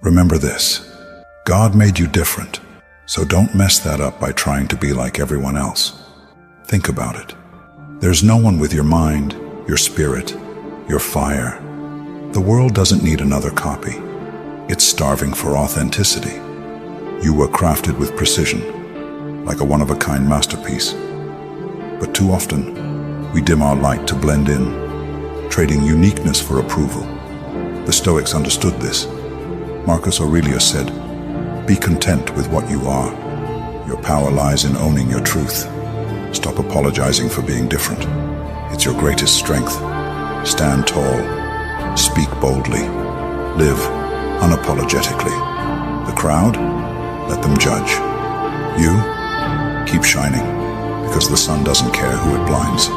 Remember this: God made you different, so don't mess that up by trying to be like everyone else. Think about it. There's no one with your mind, your spirit, your fire. The world doesn't need another copy. It's starving for authenticity. You were crafted with precision, like a one-of-a-kind masterpiece. But too often, we dim our light to blend in, trading uniqueness for approval. The Stoics understood this. Marcus Aurelius said, "Be content with what you are. Your power lies in owning your truth. Stop apologizing for being different. It's your greatest strength. Stand tall. Speak boldly. Live unapologetically. The crowd? Let them judge. You? Keep shining, because the sun doesn't care who it blinds."